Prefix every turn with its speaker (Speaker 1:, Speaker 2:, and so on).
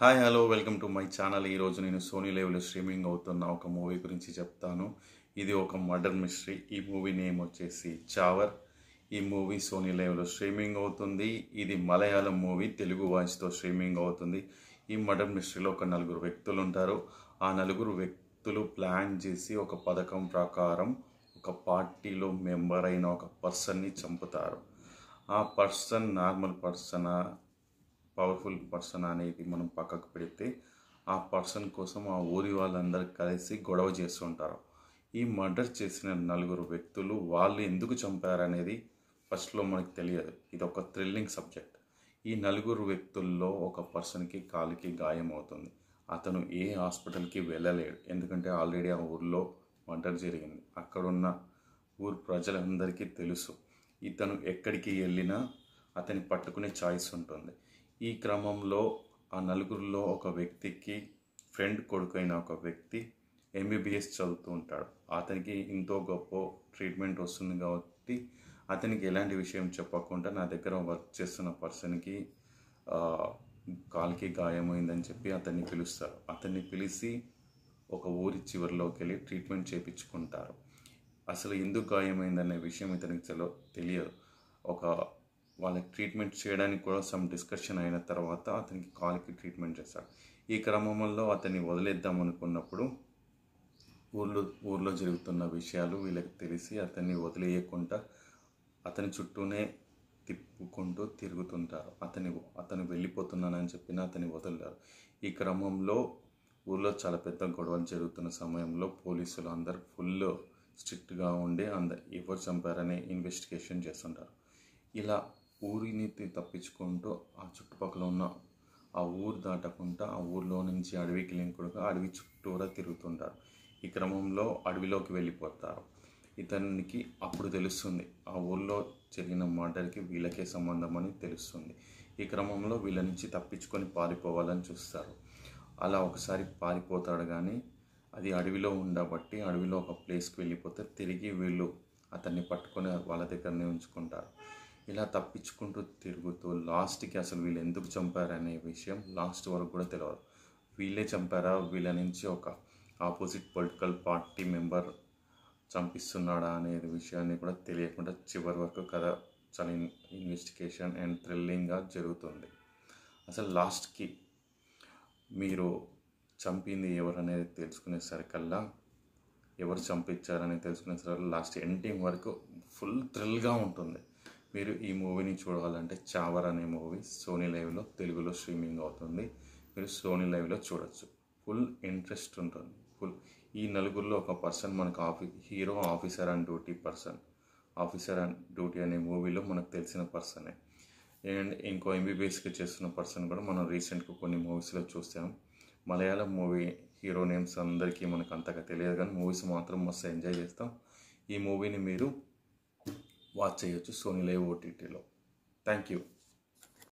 Speaker 1: Hi hello welcome to my channel. ఈరోజు నేను Sony లైవ్లో స్ట్రీమింగ్ అవుతున్న ఒక మూవీ గురించి చెప్తాను. ఇది ఒక మర్డర్ మిస్టరీ. ఈ మూవీ నేమ్ వచ్చేసి చావర్. ఈ మూవీ సోనీ లైవ్లో స్ట్రీమింగ్ అవుతుంది. ఇది మలయాళం మూవీ, తెలుగు వాయిస్తో స్ట్రీమింగ్ అవుతుంది. ఈ మర్డర్ మిస్టరీలో ఒక నలుగురు వ్యక్తులు ఉంటారు. ఆ నలుగురు వ్యక్తులు ప్లాన్ చేసి ఒక పథకం ప్రకారం ఒక పార్టీలో మెంబర్ అయిన ఒక పర్సన్ని చంపుతారు. ఆ పర్సన్ నార్మల్ పర్సనా, పవర్ఫుల్ పర్సన్ అనేది మనం పక్కకు పెడితే, ఆ పర్సన్ కోసం ఆ ఊరి వాళ్ళందరూ కలిసి గొడవ చేస్తుంటారు. ఈ మర్డర్ చేసిన నలుగురు వ్యక్తులు వాళ్ళు ఎందుకు చంపారనేది ఫస్ట్లో మనకు తెలియదు. ఇది ఒక థ్రిల్లింగ్ సబ్జెక్ట్. ఈ నలుగురు వ్యక్తుల్లో ఒక పర్సన్కి కాలికి గాయం అవుతుంది. అతను ఏ హాస్పిటల్కి వెళ్ళలేడు, ఎందుకంటే ఆల్రెడీ ఆ ఊరిలో మర్డర్ జరిగింది. అక్కడున్న ఊరు ప్రజలందరికీ తెలుసు. ఇతను ఎక్కడికి వెళ్ళినా అతన్ని పట్టుకునే ఛాయిస్ ఉంటుంది. ఈ క్రమంలో ఆ నలుగురిలో ఒక వ్యక్తికి ఫ్రెండ్ కొడుకైన ఒక వ్యక్తి ఎంబీబీఎస్ చదువుతూ ఉంటాడు. అతనికి ఇంతో గొప్ప ట్రీట్మెంట్ వస్తుంది కాబట్టి అతనికి ఎలాంటి విషయం చెప్పకుండా నా దగ్గర వర్క్ చేస్తున్న పర్సన్కి కాలికి గాయమైందని చెప్పి అతన్ని పిలుస్తారు. అతన్ని పిలిచి ఒక ఊరి చివరిలోకి వెళ్ళి ట్రీట్మెంట్ చేయించుకుంటారు. అసలు ఎందుకు గాయమైందనే విషయం ఇతనికి తెలియదు. వాళ్ళకి ట్రీట్మెంట్ చేయడానికి కూడా సమ్ డిస్కషన్ అయిన తర్వాత అతనికి కాలికి ట్రీట్మెంట్ చేస్తాడు. ఈ క్రమంలో అతన్ని వదిలేద్దాం అనుకున్నప్పుడు ఊర్లో జరుగుతున్న విషయాలు వీళ్ళకి తెలిసి అతన్ని వదిలేయకుండా అతని చుట్టూనే తిప్పుకుంటూ తిరుగుతుంటారు. అతను వెళ్ళిపోతున్నానని చెప్పినా అతన్ని వదలరు. ఈ క్రమంలో ఊర్లో చాలా పెద్ద గొడవలు జరుగుతున్న సమయంలో పోలీసులు అందరు ఫుల్ స్ట్రిక్ట్గా ఉండి ఎవరు చంపారనే ఇన్వెస్టిగేషన్ చేస్తుంటారు. ఇలా ఊరిని తప్పించుకుంటూ ఆ చుట్టుపక్కల ఉన్న ఆ ఊరు దాటకుండా ఆ ఊరిలో నుంచి అడవికి వెళ్ళినప్పుడు అడవి చుట్టూరా తిరుగుతుంటారు. ఈ క్రమంలో అడవిలోకి వెళ్ళిపోతారు. ఇతనికి అప్పుడు తెలుస్తుంది ఆ ఊళ్ళో జరిగిన మర్డర్కి వీళ్ళకే సంబంధం అని తెలుస్తుంది. ఈ క్రమంలో వీళ్ళ నుంచి తప్పించుకొని పారిపోవాలని చూస్తారు. అలా ఒకసారి పారిపోతాడు, కానీ అది అడవిలో ఉండబట్టి అడవిలో ఒక ప్లేస్కి వెళ్ళిపోతే తిరిగి వీళ్ళు అతన్ని పట్టుకొని వాళ్ళ దగ్గరనే ఉంచుకుంటారు. ఇలా తప్పించుకుంటూ తిరుగుతూ లాస్ట్కి అసలు వీళ్ళు ఎందుకు చంపారనే విషయం లాస్ట్ వరకు కూడా తెలియదు. వీళ్ళే చంపారా, వీళ్ళ నుంచి ఒక ఆపోజిట్ పొలిటికల్ పార్టీ మెంబర్ చంపిస్తున్నాడా అనే విషయాన్ని కూడా తెలియకుండా చివరి వరకు కథ చాలా ఇన్వెస్టిగేషన్ అండ్ థ్రిల్లింగ్గా జరుగుతుంది. అసలు లాస్ట్కి మీరు చంపింది ఎవరు అనేది తెలుసుకునేసరికల్లా, ఎవరు చంపించారని తెలుసుకునేసరికి లాస్ట్ ఎండింగ్ వరకు ఫుల్ థ్రిల్గా ఉంటుంది. మీరు ఈ మూవీని చూడాలంటే చావర్ అనే మూవీ సోనీ లైవ్లో తెలుగులో స్ట్రీమింగ్ అవుతుంది. మీరు సోనీ లైవ్లో చూడొచ్చు. ఫుల్ ఇంట్రెస్ట్ ఉంటుంది. ఈ నలుగురిలో ఒక పర్సన్ మనకు hero officer and duty person. Officer and duty అనే మూవీలో మనకు తెలిసిన పర్సనే. అండ్ ఇంకో ఎంబీబీఎస్కి చేస్తున్న పర్సన్ కూడా మనం రీసెంట్గా కొన్ని మూవీస్లో చూసాం. మలయాళం మూవీ హీరో నేమ్స్ అందరికీ మనకు అంతగా తెలియదు, కానీ మూవీస్ మాత్రం మస్తు ఎంజాయ్ చేస్తాం. ఈ మూవీని మీరు వాచ్ చేయొచ్చు సోనీ లైవ్ ఓటీటీలో. Thank you.